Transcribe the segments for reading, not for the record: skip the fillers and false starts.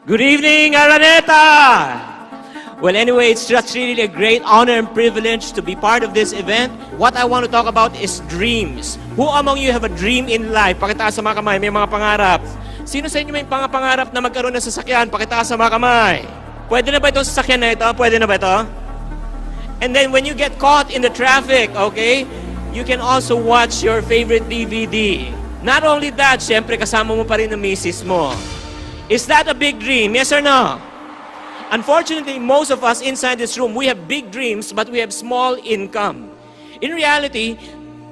Good evening, Araneta! Well, anyway, it's just really a great honor and privilege to be part of this event. What I want to talk about is dreams. Who among you have a dream in life? Pakitaas sa mga kamay, may mga pangarap. Sino sa inyo may pangarap na magkaroon ng sasakyan? Pakitaas sa mga kamay. Pwede na ba itong sasakyan na ito? Pwede na ba ito? And then when you get caught in the traffic, okay, you can also watch your favorite DVD. Not only that, syempre kasama mo pa rin ang misis mo. Is that a big dream? Yes or no? Unfortunately, most of us inside this room, we have big dreams, but we have small income. In reality,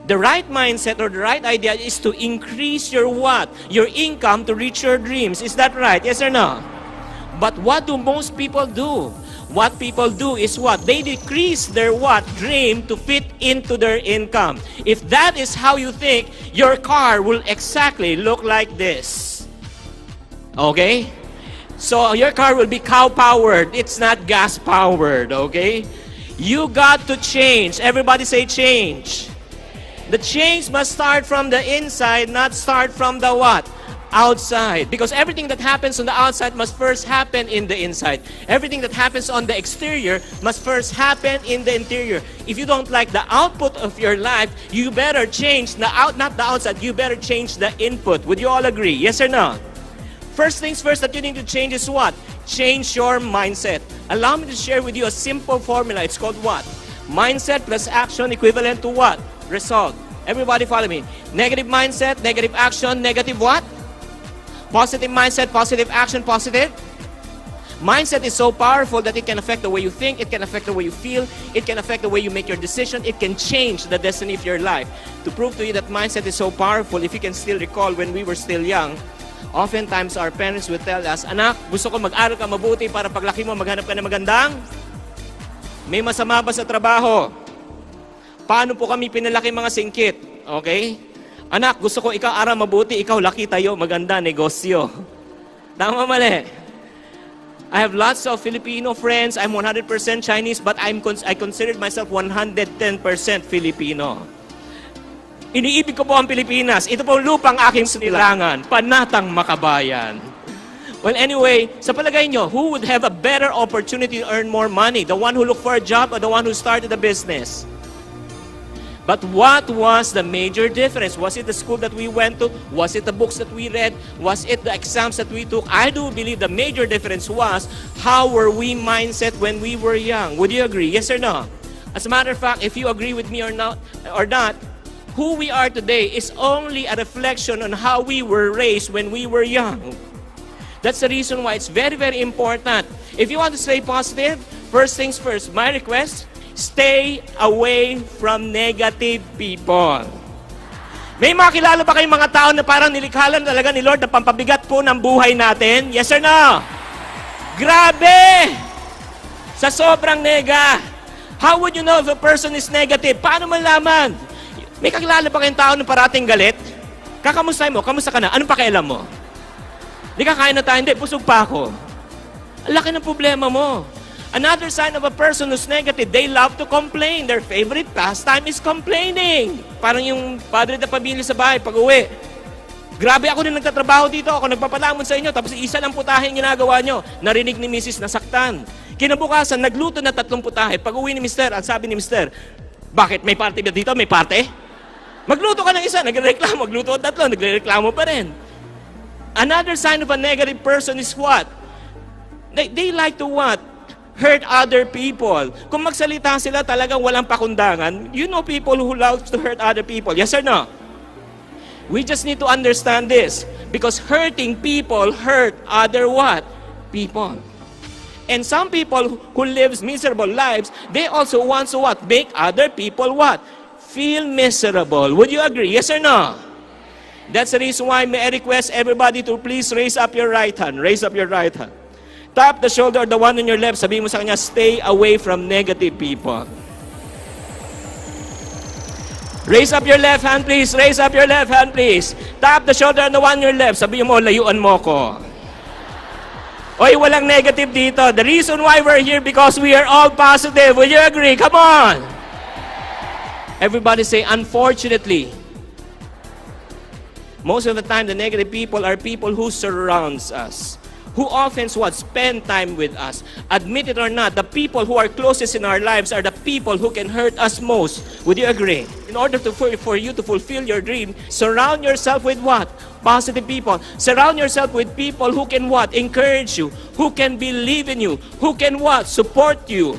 the right mindset or the right idea is to increase your what? Your income to reach your dreams. Is that right? Yes or no? But what do most people do? What people do is what? They decrease their what? Dream to fit into their income. If that is how you think, your car will exactly look like this. Okay? So your car will be cow-powered. It's not gas-powered, okay? You got to change. Everybody say change. The change must start from the inside, not start from the what? Outside. Because everything that happens on the outside must first happen in the inside. Everything that happens on the exterior must first happen in the interior. If you don't like the output of your life, you better change not the outside, you better change the input. Would you all agree? Yes or no? First things first that you need to change is what? Change your mindset. Allow me to share with you a simple formula. It's called what? Mindset plus action equivalent to what? Result. Everybody follow me. Negative mindset, negative action, negative what? Positive mindset, positive action, positive. Mindset is so powerful that it can affect the way you think, it can affect the way you feel, it can affect the way you make your decision, it can change the destiny of your life. To prove to you that mindset is so powerful, if you can still recall when we were still young, oftentimes our parents would tell us, anak, gusto ko mag-aral ka mabuti para paglaki mo maghanap ka ng magandang. May masama ba sa trabaho? Paano po kami pinalaki mga singkit? Okay? Anak, gusto ko ikaw aral mabuti, ikaw laki tayo, maganda negosyo. Tama mali? I have lots of Filipino friends. I'm 100% Chinese, but I consider myself 110% Filipino. Iniibig ko po ang Pilipinas. Ito po lupang aking sinilangan. Panatang makabayan. Well, anyway, sa palagay nyo, who would have a better opportunity to earn more money? The one who looked for a job or the one who started a business? But what was the major difference? Was it the school that we went to? Was it the books that we read? Was it the exams that we took? I do believe the major difference was how were we mindset when we were young. Would you agree? Yes or no? As a matter of fact, if you agree with me or not, who we are today is only a reflection on how we were raised when we were young. That's the reason why it's very, very important. If you want to stay positive, first things first, my request, stay away from negative people. May makilala ba kayong mga tao na parang nilikhalan talaga ni Lord na pampabigat po ng buhay natin? Yes or no? Grabe! Sa sobrang nega. How would you know if a person is negative? Paano malaman? May kakilala pa kayong tao na parating galit? Kakamusta mo? Kamusta ka na? Anong pakialam mo? Di kakain na tayo? Hindi, busog pa ako. Ang laki ng problema mo. Another sign of a person who's negative, they love to complain. Their favorite pastime is complaining. Parang yung padre na pamilya sa bahay pag uwi. Grabe ako na nagtatrabaho dito. Ako nagpapalamon sa inyo. Tapos isa lang putahe yung ginagawa nyo. Narinig ni Mrs. nasaktan. Kinabukasan, nagluto na 3 putahe. Pag uwi ni Mr., ang sabi ni Mr., bakit? May party ba dito? May party? Magluto ka ng isa, nagreklamo. Magluto ka 3, nagreklamo pa rin. Another sign of a negative person is what? They like to what? Hurt other people. Kung magsalita sila talagang walang pakundangan, you know people who love to hurt other people. Yes or no? We just need to understand this. Because hurting people hurt other what? People. And some people who live miserable lives, they also want to what? Make other people what? Feel miserable. Would you agree? Yes or no? That's the reason why may I request everybody to please raise up your right hand. Raise up your right hand. Tap the shoulder of the one on your left. Sabihin mo sa kanya, stay away from negative people. Raise up your left hand, please. Raise up your left hand, please. Tap the shoulder of the one on your left. Sabihin mo, layuan mo ko. Oy, walang negative dito. The reason why we're here because we are all positive. Will you agree? Come on. Everybody say, unfortunately. Most of the time, the negative people are people who surrounds us. who often what? Spend time with us. Admit it or not, the people who are closest in our lives are the people who can hurt us most. Would you agree? In order for you to fulfill your dream, surround yourself with what? Positive people. Surround yourself with people who can what? Encourage you, who can believe in you, who can what? Support you.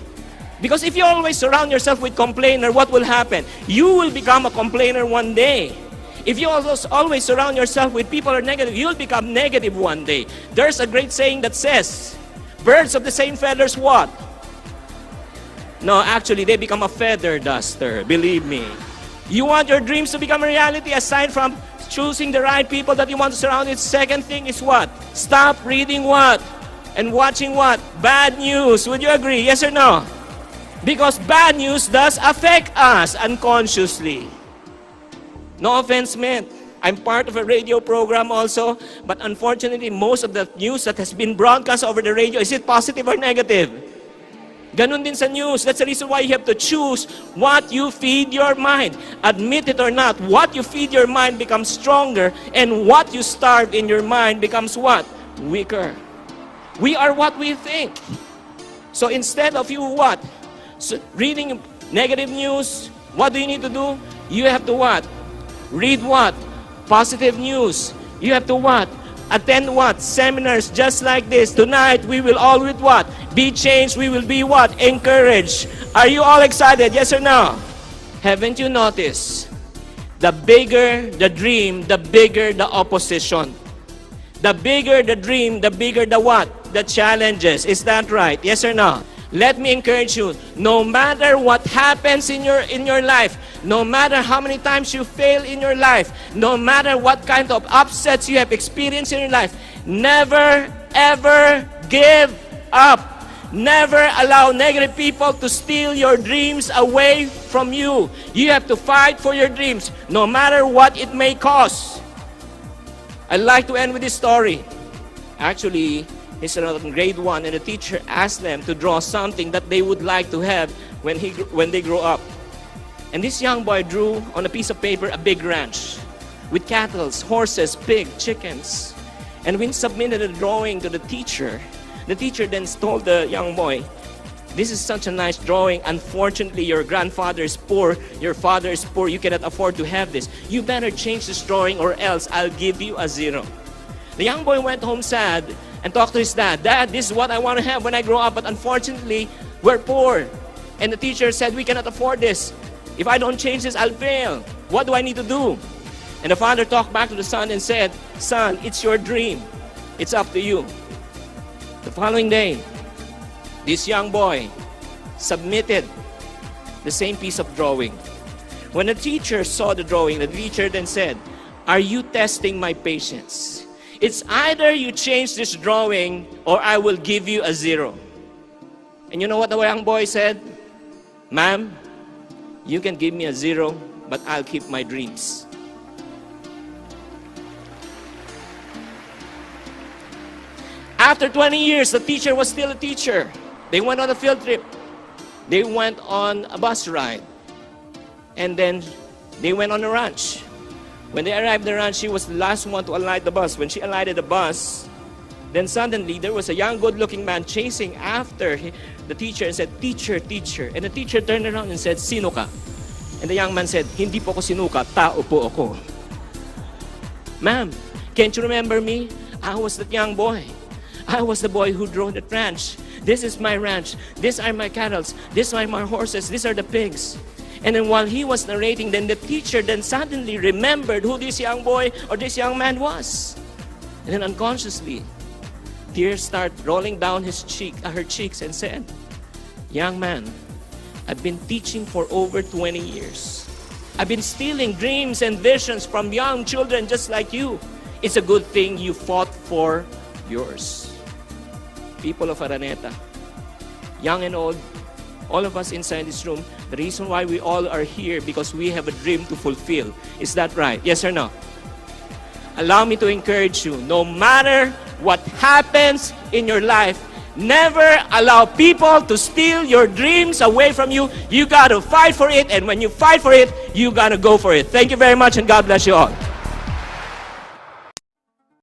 Because if you always surround yourself with complainer, what will happen? You will become a complainer one day. If you also always surround yourself with people who are negative, you'll become negative one day. There's a great saying that says, birds of the same feathers what? No, actually, they become a feather duster. Believe me. You want your dreams to become a reality aside from choosing the right people that you want to surround with. Second thing is what? Stop reading what? And watching what? Bad news. Would you agree? Yes or no? Because bad news does affect us unconsciously. No offense meant. I'm part of a radio program also, but unfortunately, most of the news that has been broadcast over the radio, is it positive or negative? Ganon din sa news. That's the reason why you have to choose what you feed your mind. Admit it or not, what you feed your mind becomes stronger, and what you starve in your mind becomes what? Weaker. We are what we think. So instead of you what? So reading negative news, what do you need to do? You have to what? Read what? Positive news. You have to what? Attend what? Seminars just like this. Tonight, we will all with what? Be changed. We will be what? Encouraged. Are you all excited? Yes or no? Haven't you noticed? The bigger the dream, the bigger the opposition. The bigger the dream, the bigger the what? The challenges. Is that right? Yes or no? Let me encourage you, no matter what happens in your life, no matter how many times you fail in your life, no matter what kind of upsets you have experienced in your life, never ever give up. Never allow negative people to steal your dreams away from you. You have to fight for your dreams, no matter what it may cost. I'd like to end with this story. Actually, it's in grade 1, and the teacher asked them to draw something that they would like to have when they grow up. And this young boy drew on a piece of paper a big ranch with cattle, horses, pigs, chickens. And when he submitted the drawing to the teacher then told the young boy, "This is such a nice drawing. Unfortunately, your grandfather is poor, your father is poor, you cannot afford to have this. You better change this drawing or else I'll give you a 0. The young boy went home sad and talked to his dad. "Dad, this is what I want to have when I grow up, but unfortunately, we're poor. And the teacher said, we cannot afford this. If I don't change this, I'll fail. What do I need to do?" And the father talked back to the son and said, "Son, it's your dream. It's up to you." The following day, this young boy submitted the same piece of drawing. When the teacher saw the drawing, the teacher then said, "Are you testing my patience? It's either you change this drawing or I will give you a 0. And you know what the young boy said? "Ma'am, you can give me a 0, but I'll keep my dreams." After 20 years, the teacher was still a teacher. They went on a field trip. They went on a bus ride. And then they went on a ranch. When they arrived at the ranch, she was the last one to alight the bus. When she alighted the bus, then suddenly there was a young good-looking man chasing after the teacher and said, "Teacher, teacher." And the teacher turned around and said, "Sino ka?" And the young man said, "Hindi po ako sinuka, tao po ako." "Ma'am, can't you remember me? I was that young boy. I was the boy who drove the ranch. This is my ranch. These are my cattle. These are my horses. These are the pigs." And then while he was narrating, then the teacher then suddenly remembered who this young boy or this young man was. And then unconsciously, tears start rolling down her cheeks and said, "Young man, I've been teaching for over 20 years. I've been stealing dreams and visions from young children just like you. It's a good thing you fought for yours." People of Araneta, young and old, all of us inside this room, the reason why we all are here because we have a dream to fulfill. Is that right? Yes or no? Allow me to encourage you, no matter what happens in your life, never allow people to steal your dreams away from you. You got to fight for it, and when you fight for it, you got to go for it. Thank you very much, and God bless you all.